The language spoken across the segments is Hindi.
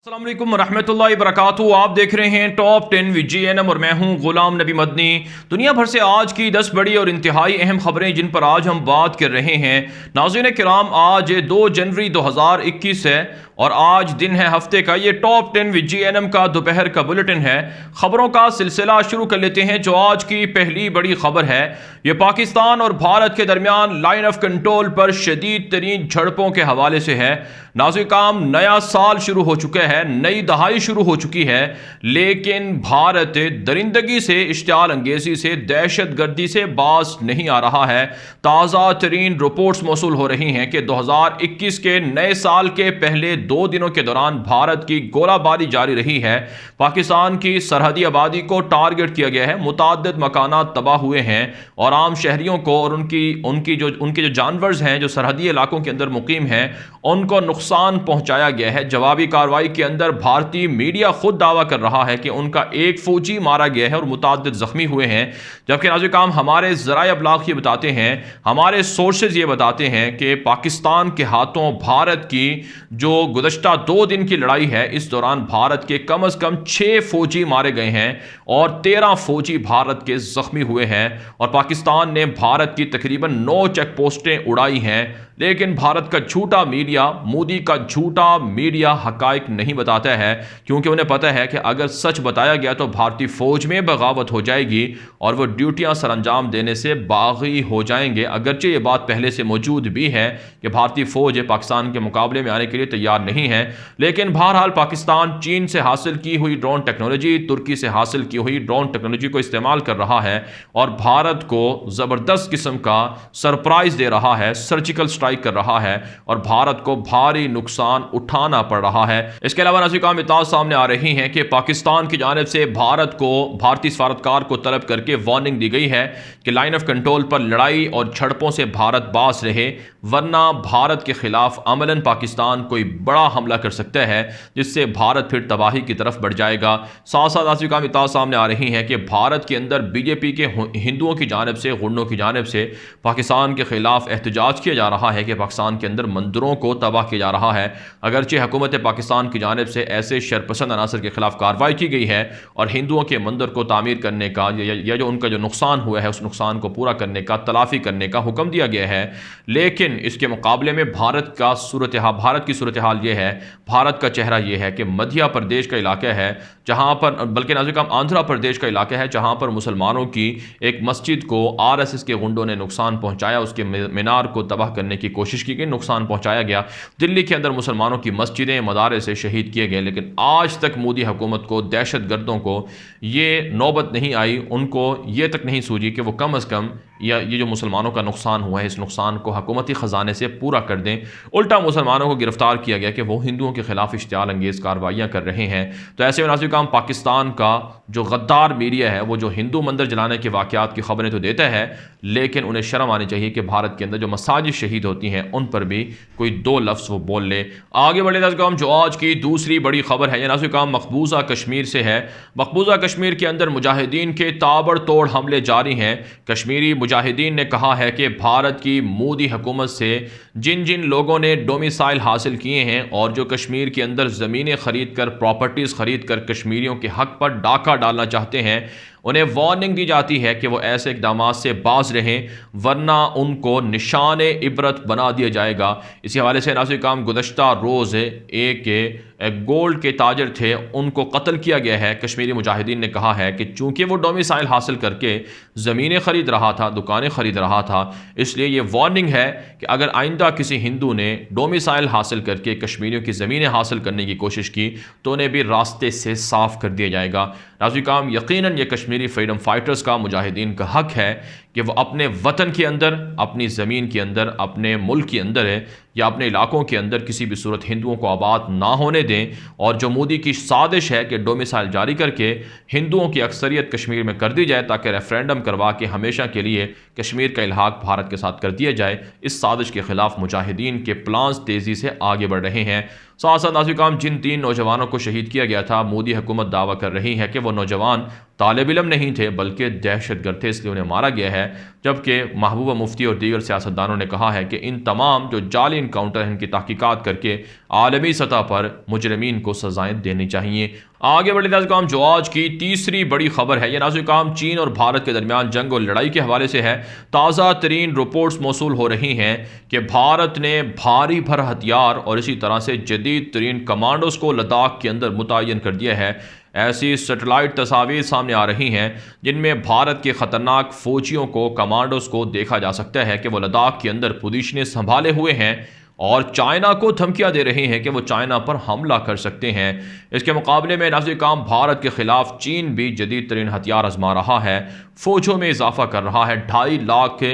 अस्सलाम वालेकुम रहमतुल्लाहि वबरकातुहू। आप देख रहे हैं टॉप 10 विद GNM और मैं हूं गुलाम नबी मदनी। दुनिया भर से आज की 10 बड़ी और इंतहाई अहम खबरें जिन पर आज हम बात कर रहे हैं। नाज़रीन किराम, आज 2 जनवरी 2021 है और आज दिन है हफ्ते का। ये टॉप 10 विद GNM का दोपहर का बुलेटिन है। खबरों का सिलसिला शुरू कर लेते हैं। जो आज की पहली बड़ी खबर है ये पाकिस्तान और भारत के दरमियान लाइन ऑफ कंट्रोल पर शदीद तरीन झड़पों के हवाले से है। नाज़रीन काम, नया साल शुरू हो चुका है, नई दहाई शुरू हो चुकी है, लेकिन भारत दरिंदगी से, इश्तियाल अंगेजी से, दहशत गर्दी से बाज नहीं आ रहा है। ताज़ा तरीन रिपोर्ट्स मौसूल हो रही हैं कि 2021 के नए साल के पहले 2 दिनों के दौरान भारत की गोलाबारी जारी रही है। पाकिस्तान की सरहदी आबादी को टारगेट किया गया है, मुताद्दिद मकानात तबाह हुए हैं और आम शहरियों को और उनके जो जानवर हैं जो सरहदी इलाकों के अंदर मुकीम हैं उनको नुकसान पहुंचाया गया है। जवाबी कार्रवाई के अंदर भारतीय मीडिया खुद दावा कर रहा है कि उनका एक फौजी मारा गया है और मुताद्दिद जख्मी हुए हैं। जबकि नाज़रीन काम, हमारे ज़राए अबलाग ये बताते हैं, हमारे सोर्सेज ये बताते हैं कि पाकिस्तान के हाथों भारत की जो गुज़श्ता 2 दिन की लड़ाई है, इस दौरान भारत के कम अज़ कम 6 फौजी मारे गए हैं और 13 फौजी भारत के जख्मी हुए हैं। और पाकिस्तान ने भारत की तकरीबन 9 चेक पोस्टें उड़ाई हैं। लेकिन भारत का झूठा मीडिया, मोदी का झूठा मीडिया हकाइक नहीं बताता है, क्योंकि उन्हें पता है कि अगर सच बताया गया तो भारतीय फौज में बगावत हो जाएगी और वो ड्यूटियां सरअंजाम देने से बागी हो जाएंगे। अगरचे ये बात पहले से मौजूद भी है कि भारतीय फौज पाकिस्तान के मुकाबले में आने के लिए तैयार नहीं है, लेकिन बहरहाल पाकिस्तान चीन से हासिल की हुई ड्रोन टेक्नोलॉजी, तुर्की से हासिल की हुई ड्रोन टेक्नोलॉजी को इस्तेमाल कर रहा है और भारत को ज़बरदस्त किस्म का सरप्राइज दे रहा है, सर्जिकल स्ट्राइक कर रहा है और भारत को भारी नुकसान उठाना पड़ रहा है। इसके अलावा नाज़रीन काम इत्तलात सामने आ रही हैं कि पाकिस्तान की जानिब से भारत को, भारतीय सफारतकार को तलब करके वार्निंग दी गई है कि लाइन ऑफ कंट्रोल पर लड़ाई और झड़पों से भारत बाज रहे, वरना भारत के खिलाफ अमलन पाकिस्तान कोई बड़ा हमला कर सकता है जिससे भारत फिर तबाही की तरफ बढ़ जाएगा। साथ साथ नाज़रीन काम इत्तलात सामने आ रही हैं कि भारत के अंदर बीजेपी के हिंदुओं की जानिब से, गुंडों की जानिब से पाकिस्तान के खिलाफ एहतजाज किया जा रहा है कि पाकिस्तान के अंदर मंदिरों को तबाह किया जा रहा है। अगरचे हुकूमत पाकिस्तान की जानिब से ऐसे शरपसंद अनासर के खिलाफ कार्रवाई की गई है और हिंदुओं के मंदिर को तामीर करने का या जो उनका जो नुकसान हुआ है उस नुकसान को पूरा करने का, तलाफी करने का हुक्म दिया गया है। लेकिन इसके मुकाबले में भारत की सूरत हाल ये है, भारत का चेहरा ये है कि मध्य प्रदेश का इलाका है जहाँ पर, बल्कि नाज़रीन काम आंध्र प्रदेश का इलाका है जहाँ पर मुसलमानों की एक मस्जिद को RSS के गुंडों ने नुकसान पहुँचाया, उसके मीनार को तबाह करने की कोशिश की गई, नुकसान पहुंचाया गया। दिल्ली के अंदर मुसलमानों की मस्जिदें, मदारे से शहीद किए गए, लेकिन आज तक मोदी हुकूमत को, दहशत गर्दों को ये नौबत नहीं आई, उनको ये तक नहीं सूझी कि वो कम अज़ कम ये जो मुसलमानों का नुकसान हुआ है इस नुकसान को हुकूमती ख़जाने से पूरा कर दें। उल्टा मुसलमानों को गिरफ्तार किया गया कि वो हिंदुओं के खिलाफ इश्तियाल अंगेज़ कार्रवाइयाँ कर रहे हैं। तो ऐसे में नाज़रीन काम, पाकिस्तान का जो गद्दार मीडिया है वो जो हिंदू मंदिर जलाने के वाक़यात की खबरें तो देता है, लेकिन उन्हें शर्म आनी चाहिए कि भारत के अंदर जो मसाजिद शहीद होती हैं उन पर भी कोई 2 लफ्ज़ वो बोल ले। आगे बढ़े नाज़रीन काम, जो आज की दूसरी बड़ी खबर है ये नाज़रीन काम मकबूजा कश्मीर से है। मकबूजा कश्मीर के अंदर मुजाहिदीन के ताबड़तोड़ हमले जारी हैं। कश्मीरी मुजाहिदीन ने कहा है कि भारत की मोदी हुकूमत से जिन जिन लोगों ने डोमिसाइल हासिल किए हैं और जो कश्मीर के अंदर ज़मीनें खरीद कर, प्रॉपर्टीज़ खरीद कर कश्मीरियों के हक़ पर डाका डालना चाहते हैं, उन्हें वार्निंग दी जाती है कि वो ऐसे इक़दाम से बाज रहें, वरना उनको निशान इबरत बना दिया जाएगा। इसी हवाले से नाज़रीन काम, गुज़श्ता रोज़ एक गोल्ड के ताजर थे, उनको कत्ल किया गया है। कश्मीरी मुजाहिदीन ने कहा है कि चूँकि वो डोमिसाइल हासिल करके ज़मीनें ख़रीद रहा था, दुकानें ख़रीद रहा था, इसलिए ये वार्निंग है कि अगर आइंदा किसी हिंदू ने डोमिसाइल हासिल करके कश्मीरियों की ज़मीनें हासिल करने की कोशिश की तो उन्हें भी रास्ते से साफ़ कर दिया जाएगा। नाज़रीन काम, यकीनन ये कश्मीरी फ्रीडम फाइटर्स का, मुजाहिदीन का हक़ है कि वो अपने वतन के अंदर, अपनी ज़मीन के अंदर, अपने मुल्क के अंदर है या अपने इलाकों के अंदर किसी भी सूरत हिंदुओं को आबाद ना होने दें। और जो मोदी की साजिश है कि डोमिसाइल जारी करके हिंदुओं की अक्सरियत कश्मीर में कर दी जाए ताकि रेफरेंडम करवा के हमेशा के लिए कश्मीर का इल्हाक भारत के साथ कर दिया जाए, इस साजिश के खिलाफ मुजाहिदीन के प्लान्स तेज़ी से आगे बढ़ रहे हैं। साथ साथ नाज़रीन काम, जिन 3 नौजवानों को शहीद किया गया था, मोदी हुकूमत दावा कर रही है कि वो नौजवान तालिब इल्म नहीं थे बल्कि दहशतगर्द थे, इसलिए उन्हें मारा गया है। जबकि महबूबा मुफ्ती और दीगर सियासतदानों ने कहा है कि इन तमाम जो जाली इनकाउंटर हैं इनकी तहकीकात करके आलमी सतह पर मुजरमीन को सजाएं देनी चाहिए। आगे बढ़े नाज़रीन, जो आज की तीसरी बड़ी खबर है, यह नाज़रीन चीन और भारत के दरमियान जंग और लड़ाई के हवाले से है। ताज़ा तरीन रिपोर्ट्स मौसूल हो रही हैं कि भारत ने भारी भर हथियार और इसी तरह से जदीद तरीन कमांडोज को लद्दाख के अंदर मुतय्यन कर दिया है। ऐसी सेटेलाइट तस्वीर सामने आ रही हैं जिनमें भारत के ख़तरनाक फौजियों को, कमांडोज को देखा जा सकता है कि वो लद्दाख के अंदर पोजीशनें संभाले हुए हैं और चाइना को धमकियां दे रहे हैं कि वो चाइना पर हमला कर सकते हैं। इसके मुकाबले में नाज़रीन भारत के खिलाफ चीन भी जदीद तरीन हथियार आजमा रहा है, फौजों में इजाफा कर रहा है। 2.5 लाख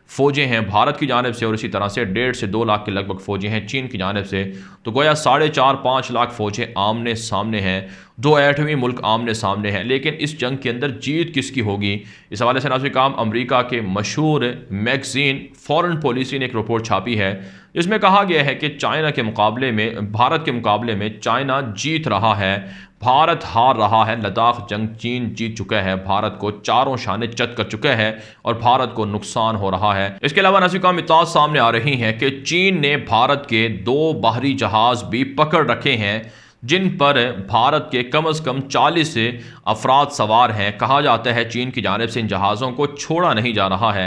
फ़ौजें हैं भारत की जानिब से और इसी तरह से 1.5 से 2 लाख के लगभग फ़ौजें हैं चीन की जानिब से। तो गोया 4.5-5 लाख फ़ौजें आमने सामने हैं, 2 एटमी मुल्क आमने सामने हैं। लेकिन इस जंग के अंदर जीत किसकी होगी, इस हवाले से नाज़रीन अमेरिका के मशहूर मैगज़ीन फॉरेन पॉलिसी ने एक रिपोर्ट छापी है। इसमें कहा गया है कि चाइना के मुकाबले में, भारत के मुकाबले में चाइना जीत रहा है, भारत हार रहा है। लद्दाख जंग चीन जीत चुका है, भारत को चारों शाने चत कर चुका है और भारत को नुकसान हो रहा है। इसके अलावा नाज़रीन इत्तलात सामने आ रही हैं कि चीन ने भारत के 2 बाहरी जहाज़ भी पकड़ रखे हैं जिन पर भारत के कम से कम 40 अफराद सवार हैं। कहा जाता है चीन की जानिब से इन जहाज़ों को छोड़ा नहीं जा रहा है।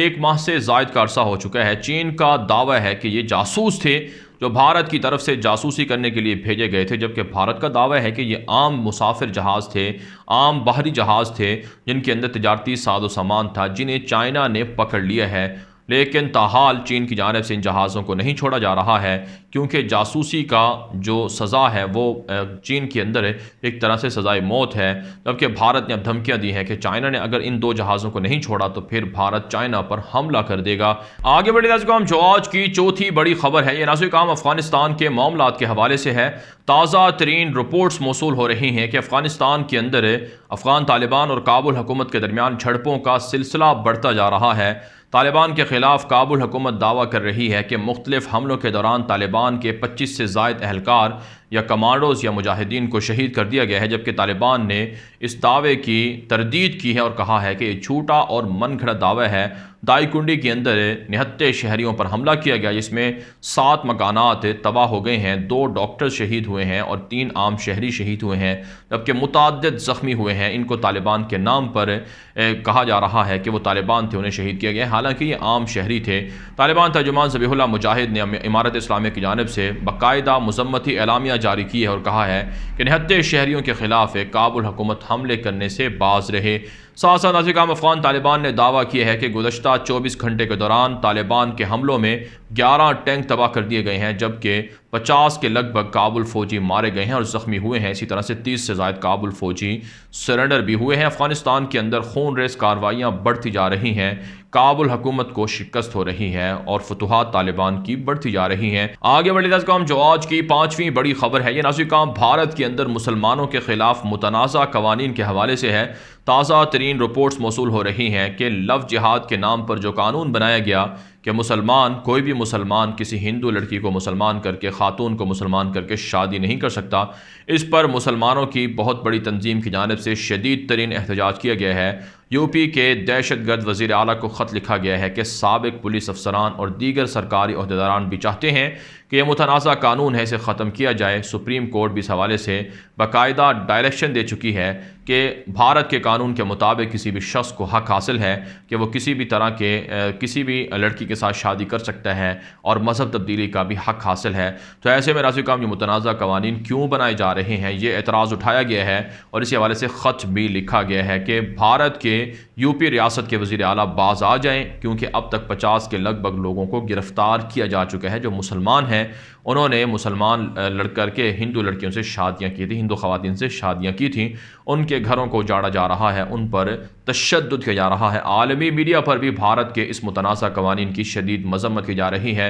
1 माह से ज़ायद का अरसा हो चुका है। चीन का दावा है कि ये जासूस थे जो भारत की तरफ से जासूसी करने के लिए भेजे गए थे, जबकि भारत का दावा है कि ये आम मुसाफिर जहाज़ थे, आम बाहरी जहाज़ थे जिनके अंदर तिजारती साजो सामान था, जिन्हें चाइना ने पकड़ लिया है। लेकिन ताहाल चीन की जानिब से इन जहाज़ों को नहीं छोड़ा जा रहा है क्योंकि जासूसी का जो सज़ा है वो चीन के अंदर एक तरह से सज़ाए मौत है। जबकि भारत ने अब धमकियां दी हैं कि चाइना ने अगर इन 2 जहाज़ों को नहीं छोड़ा तो फिर भारत चाइना पर हमला कर देगा। आगे बढ़े नाज़रीन, जो आज की चौथी बड़ी खबर है, ये नाज़रीन अफगानिस्तान के मामलात के हवाले से है। ताज़ा तरीन रिपोर्ट्स मौसूल हो रही हैं कि अफगानिस्तान के अंदर अफगान तालिबान और काबुल हुकूमत के दरमियान झड़पों का सिलसिला बढ़ता जा रहा है। तालिबान के खिलाफ काबुल हुकूमत दावा कर रही है कि मुख्तलिफ हमलों के दौरान तालिबान के 25 से ज़ायद अहलकार या कमांडोज या मुजाहिदीन को शहीद कर दिया गया है। जबकि तालिबान ने इस दावे की तरदीद की है और कहा है कि ये झूठा और मनगढ़ंत दावा है। दाईकुंडी के अंदर निहत्ते शहरियों पर हमला किया गया जिसमें 7 मकानात तबाह हो गए हैं, 2 डॉक्टर शहीद हुए हैं और 3 आम शहरी शहीद हुए हैं, जबकि मुतअद्दिद ज़ख्मी हुए हैं। इनको तालिबान के नाम पर कहा जा रहा है कि वो तालिबान थे, उन्हें शहीद किया गया, हालांकि ये आम शहरी थे। तालिबान तर्जुमान ज़बीहुल्लाह मुजाहिद ने इमारत इस्लामिया की जानिब से बाकायदा मुज़म्मती एलामिया जारी की है और कहा है कि निहत्ते शहरियों के खिलाफ काबुल हुकूमत हमले करने से बाज रहे। साथ साथ नाज़रीन अफ़गान तालिबान ने दावा किया है कि गुज़श्ता 24 घंटे के दौरान तालिबान के हमलों में 11 टैंक तबाह कर दिए गए हैं, जबकि 50 के लगभग काबुल फ़ौजी मारे गए हैं और ज़ख्मी हुए हैं। इसी तरह से 30 से ज़ायद काबुल फ़ौजी सरेंडर भी हुए हैं। अफ़गानिस्तान के अंदर खून रेस कार्रवाइयाँ बढ़ती जा रही हैं, काबुल हुकूमत को शिकस्त हो रही है और फतुहात तालिबान की बढ़ती जा रही हैं। आगे बढ़े नाज़रीन, जो आज की 5वीं बड़ी खबर है, ये नाज़रीन भारत के अंदर मुसलमानों के खिलाफ मुतनाज़ा कवानीन के हवाले से है। ताज़ा तरीन रिपोर्ट्स मौसूल हो रही हैं कि लव जिहाद के नाम पर जो कानून बनाया गया कि मुसलमान, कोई भी मुसलमान किसी हिंदू लड़की को मुसलमान करके, ख़ातून को मुसलमान करके शादी नहीं कर सकता, इस पर मुसलमानों की बहुत बड़ी तंजीम की जानिब से शदीद तरीन एहतजाज किया गया है। यूपी के दहशतगर्द वज़ीर आला को ख़त लिखा गया है कि साबिक़ पुलिस अफसरान और दीगर सरकारी अहदेदारान भी चाहते हैं कि यह मुतनाज़ा कानून है, इसे ख़त्म किया जाए। सुप्रीम कोर्ट भी इस हवाले से बाकायदा डायरेक्शन दे चुकी है कि भारत के कानून के मुताबिक किसी भी शख्स को हक़ हासिल है कि वो किसी भी तरह के किसी भी लड़की के साथ शादी कर सकता है और मज़हब तब्दीली का भी हक़ हासिल है। तो ऐसे में नाज़रीन ये मुतनाज़ा कवानीन क्यों बनाए जा रहे हैं, ये एतराज़ उठाया गया है और इसी हवाले से ख़त भी लिखा गया है कि भारत के यूपी रियासत के वज़ीर आला बाज आ जाएँ, क्योंकि अब तक 50 के लगभग लोगों को गिरफ़्तार किया जा चुका है जो मुसलमान हैं। उन्होंने मुसलमान लड़कर के हिंदू लड़कियों से शादियाँ की थी, हिंदू ख़वातीन से शादियाँ की थी, उनके घरों को उजाड़ा जा रहा है, उन पर तशद्दुद किया जा रहा है। आलमी मीडिया पर भी भारत के इस मुतनाज़ा कवानीन की शदीद मज़म्मत की जा रही है।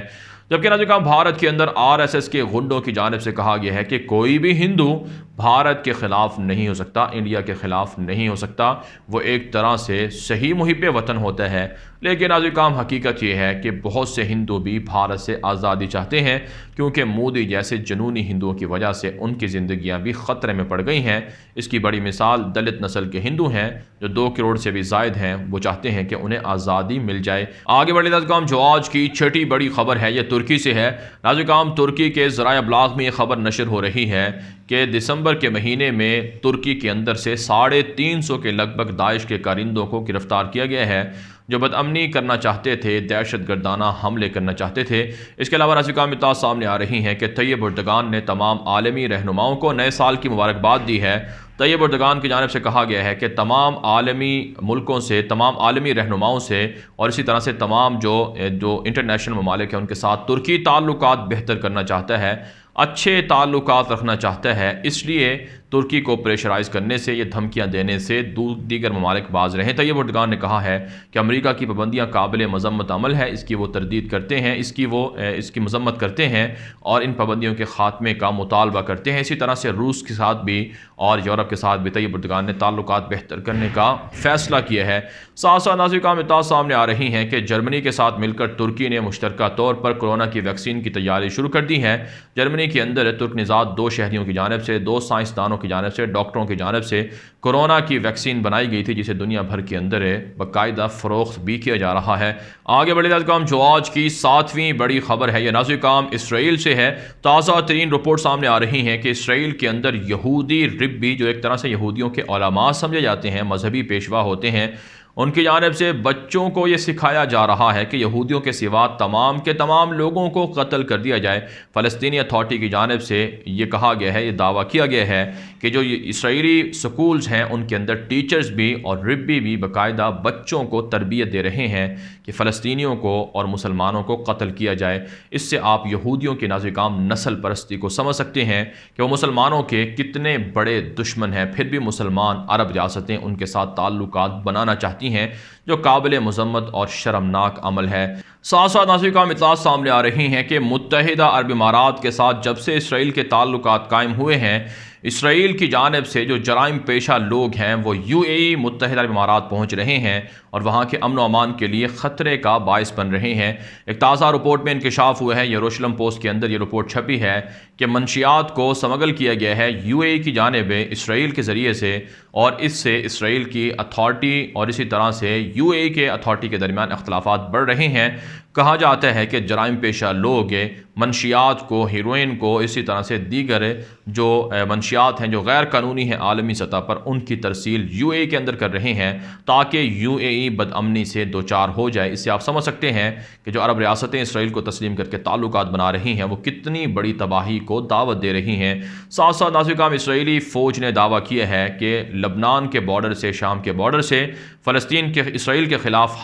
जबकि नाज़रीन भारत के अंदर RSS के गुंडों की जानिब से कहा गया है कि कोई भी हिंदू भारत के ख़िलाफ़ नहीं हो सकता, इंडिया के ख़िलाफ़ नहीं हो सकता, वो एक तरह से सही मुहिब वतन होता है। लेकिन नाज़रीन हकीकत यह है कि बहुत से हिंदू भी भारत से आज़ादी चाहते हैं, क्योंकि मोदी जैसे जुनूनी हिंदुओं की वजह से उनकी ज़िंदगियां भी ख़तरे में पड़ गई हैं। इसकी बड़ी मिसाल दलित नस्ल के हिंदू हैं जो 2 करोड़ से भी ज़ायद हैं। वो चाहते हैं कि उन्हें आज़ादी मिल जाए। आगे बढ़े नाज़रीन, जो आज की छठी बड़ी खबर है यह तुर्की से है। नाज़रीन, तुर्की के ज़राए अब्लाग में यह खबर नशर हो रही है कि दिसंबर के महीने में तुर्की के अंदर से 350 के लगभग दाइश के कारिंदों को गिरफ्तार किया गया है जो बदअमनी करना चाहते थे, दहशतगर्दाना हमले करना चाहते थे। इसके अलावा नाज़रीन इत्तला सामने आ रही हैं कि तैयब एर्दोगान ने तमाम आलमी रहनुमाओं को नए साल की मुबारकबाद दी है। तैयब एर्दोगान की जानिब से कहा गया है कि तमाम आलमी मुल्कों से, तमाम आलमी रहनुमाओं से और इसी तरह से तमाम जो इंटरनेशनल ममालिक हैं उनके साथ तुर्की ताल्लुकात बेहतर करना चाहता है, अच्छे ताल्लुकात रखना चाहता है। इसलिए तुर्की को प्रेशराइज़ करने से, ये धमकियां देने से दीगर ममालिक बाज रहे। तैयब एर्दोगान ने कहा है कि अमेरिका की पाबंदियां काबिल मजम्मत अमल है, इसकी वो तरदीद करते हैं, इसकी मजम्मत करते हैं और इन पाबंदियों के ख़ात्मे का मुतालबा करते हैं। इसी तरह से रूस के साथ भी और यूरोप के साथ भी तैयब एर्दोगान ने ताल्लुकात बेहतर करने का फ़ैसला किया है। साथ साथ नाज़रीन इत्तला सामने आ रही हैं कि जर्मनी के साथ मिलकर तुर्की ने मुश्तरका तौर पर कोरोना की वैक्सीन की तैयारी शुरू कर दी है। जर्मनी के अंदर तुर्क निज़ाद 2 शहरियों की जानिब से, 2 साइंसदानों की जानिब से, डॉक्टरों की जानिब से कोरोना की वैक्सीन बनाई गई थी, जिसे दुनिया भर के अंदर बाकायदा फ़रोख्त भी किया जा रहा है। आगे बढ़े नाज़रीन, जो आज की 7वीं बड़ी खबर है यह नाज़रीन इसराइल से है। ताज़ा तरीन रिपोर्ट सामने आ रही हैं कि इसराइल के अंदर यहूदी रिब्बी, जो एक तरह से यहूदियों के उलमा समझे जाते हैं, मजहबी पेशवा होते हैं, उनकी जानिब से बच्चों को ये सिखाया जा रहा है कि यहूदियों के सिवा तमाम के तमाम लोगों को कत्ल कर दिया जाए। फ़लस्तीनी अथॉरिटी की जानिब से ये कहा गया है, ये दावा किया गया है कि जो इसराइली स्कूल्स हैं उनके अंदर टीचर्स भी और रिब्बी भी बाकायदा बच्चों को तरबियत दे रहे हैं कि फ़लस्तीनियों को और मुसलमानों को कत्ल किया जाए। इससे आप यहूदियों की नाज़रीन नस्ल परस्ती को समझ सकते हैं कि वो मुसलमानों के कितने बड़े दुश्मन हैं, फिर भी मुसलमान अरब रियासतें उनके साथ ताल्लुकात बनाना चाहती हैं, जो काबिल मजम्मत और शर्मनाक अमल है। साथ साथ नाज़रीन इत्तला सामने आ रही हैं कि मुत्तहिदा अरब इमारात के साथ जब से इसराइल के ताल्लुकात कायम हुए हैं, इसराइल की जानिब से जो जराइम पेशा लोग हैं वो UAE मुत्तहिदा अरब इमारात पहुँच रहे हैं और वहाँ के अमन व अमान के लिए ख़तरे का बायस बन रहे हैं। एक ताज़ा रिपोर्ट में इंकशाफ हुआ है, यरूशलेम पोस्ट के अंदर ये रिपोर्ट छपी है कि मंशियात को स्मगल किया गया है UAE की जानिब इसराइल के ज़रिए से, और इससे इसराइल की अथॉरिटी और इसी तरह से UAE के अथॉरिटी के दरमियान अख्तलाफात बढ़ रहे हैं। कहा जाता है कि जराइम पेशा लोग मंशियात को, हीरोइन को, इसी तरह से दीगर जो मंशियात हैं जो गैर कानूनी हैं आलमी सतह पर, उनकी तरसील UAE के अंदर कर रहे हैं ताकि UAE बदअमनी से दो चार हो जाए। इससे आप समझ सकते हैं कि जो अरब रियासतें इसराइल को तस्लीम करके ताल्लुकात बना रही हैं वो कितनी बड़ी तबाही को दावत दे रही हैं। साथ साथ नाज़रीन इसराइली फ़ौज ने दावा किया है कि लबनान के बॉर्डर से, शाम के बॉर्डर से फ़लस्तीन के इसराइल के ख़िलाफ़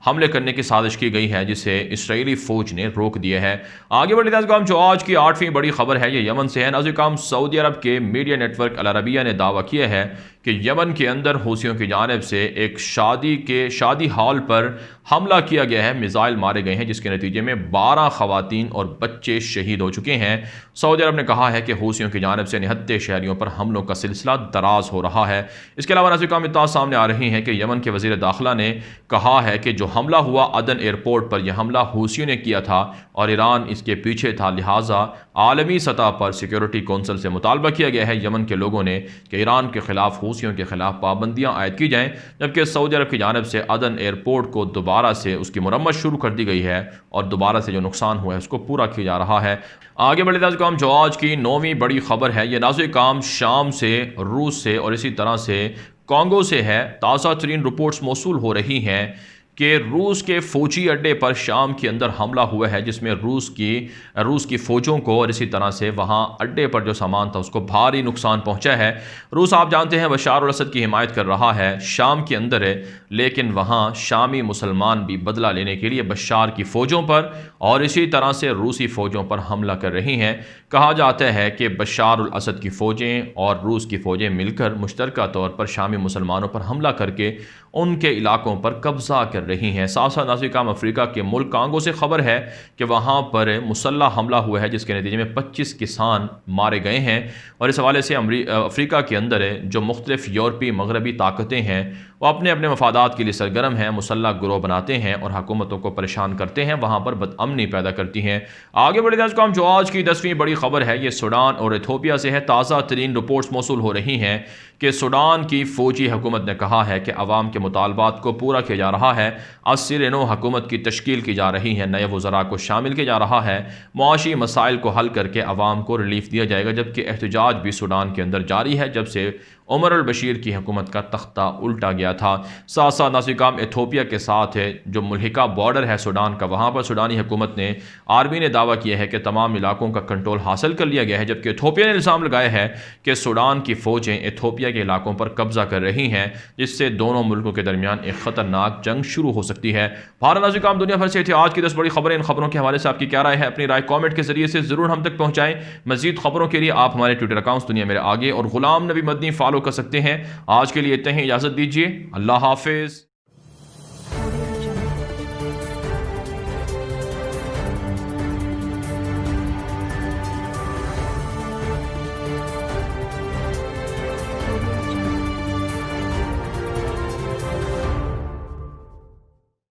हमले करने की साजिश की गई है, जिसे इसराइली फ़ौज ने रोक दिया है। आगे बढ़े नाज़रीन, जो आज की 8वीं बड़ी खबर है ये यमन से है। नाज़रीन सऊदी अरब के मीडिया नेटवर्क अल अरबिया ने दावा किया है कि यमन के अंदर हूसियों की जानिब से एक शादी हॉल पर हमला किया गया है, मिसाइल मारे गए हैं, जिसके नतीजे में 12 ख़वातीन और बच्चे शहीद हो चुके हैं। सऊदी अरब ने कहा है कि हूसियों की जानिब से निहत्ते शहरियों पर हमलों का सिलसिला दराज हो रहा है। इसके अलावा नाज़रीन इत्तला सामने आ रही है कि यमन के वज़ीर दाखिला ने कहा है कि जो हमला हुआ अदन एयरपोर्ट पर, यह हमला हूसियों ने किया था और ईरान इसके पीछे था, लिहाजा आलमी सतह पर सिक्योरिटी कौंसिल से मुतालबा किया गया है यमन के लोगों ने कि ईरान के ख़िलाफ़, हूसियों के ख़िलाफ़ पाबंदियाँ आयद की जाएँ। जबकि सऊदी अरब की जानिब से अदन एयरपोर्ट को दोबारा से उसकी मरम्मत शुरू कर दी गई है और दोबारा से जो नुकसान हुआ है उसको पूरा किया जा रहा है। आगे बढ़े नाज़रीन, जो आज की 9वीं बड़ी खबर है ये नाज़रीन शाम से, रूस से और इसी तरह से कॉन्गो से है। ताज़ा तरीन रिपोर्ट्स मौसूल हो रही हैं कि रूस के फ़ौजी अड्डे पर शाम के अंदर हमला हुआ है, जिसमें रूस की फ़ौजों को और इसी तरह से वहाँ अड्डे पर जो सामान था उसको भारी नुकसान पहुँचा है। रूस आप जानते हैं बशार अल असद की हिमायत कर रहा है शाम के अंदर है, लेकिन वहाँ शामी मुसलमान भी बदला लेने के लिए बशार की फ़ौजों पर और इसी तरह से रूसी फ़ौजों पर हमला कर रही हैं। कहा जाता है कि बशार अल असद की फ़ौजें और रूस की फ़ौजें मिलकर मुश्तरका तौर पर शामी मुसलमानों पर हमला करके उनके इलाकों पर कब्ज़ा कर रही हैं। साथ साथ नाज़रीन अफ्रीका के मुल्क कांगो से खबर है कि वहाँ पर मुसल्लह हमला हुआ है, जिसके नतीजे में 25 किसान मारे गए हैं। और इस हवाले से अफ्रीका के अंदर जो मुख्तलिफ़ यूरोपीय मगरबी ताकतें हैं वो अपने अपने मफादात के लिए सरगर्म हैं, मुसल्लह गिरोह बनाते हैं और हुकूमतों को परेशान करते हैं, वहाँ पर बदअमनी पैदा करती हैं। आगे बढ़े हम जो आज की 10वीं बड़ी खबर है ये सूडान और इथोपिया से है। ताज़ा तरीन रिपोर्ट्स मौसूल हो रही हैं कि सूडान की फ़ौजी हुकूमत ने कहा है कि अवाम के मुतालबात को पूरा किया जा रहा है। असर नो हुकूमत की तश्कील की जा रही है, नए वज़रा को शामिल किया जा रहा है, मुआशी मसाइल को हल करके अवाम को रिलीफ दिया जाएगा। जबकि एहतजाज भी सूडान के अंदर जारी है जब से उमर अल बशीर की हुकूमत का तख्ता उल्टा गया था। साथ साथ नासिकाम इथोपिया के साथ है जो मुल्हिका बॉर्डर है सूडान का, वहाँ पर सूडानी हुकूमत ने आर्मी ने दावा किया है कि तमाम इलाकों का कंट्रोल हासिल कर लिया गया है। जबकि इथोपिया ने इल्ज़ाम लगाया है कि सूडान की फ़ौजें इथोपिया के इलाकों पर कब्जा कर रही हैं, जिससे दोनों मुल्कों के दरमियान एक ख़तरनाक जंग शुरू हो सकती है। भारत नासिकाम दुनिया भर से थी आज की 10 बड़ी खबरें। इन खबरों के हवाले से आपकी क्या राय है? अपनी राय कॉमेंट के जरिए से ज़रूर हम तक पहुँचाएं। मज़ीद खबरों के लिए आप हमारे ट्विटर अकाउंट्स दुनिया मेरे आगे और गुलाम नबी मदनी फॉलो कर सकते हैं। आज के लिए इतना ही, इजाज़त दीजिए। अल्लाह हाफिज़।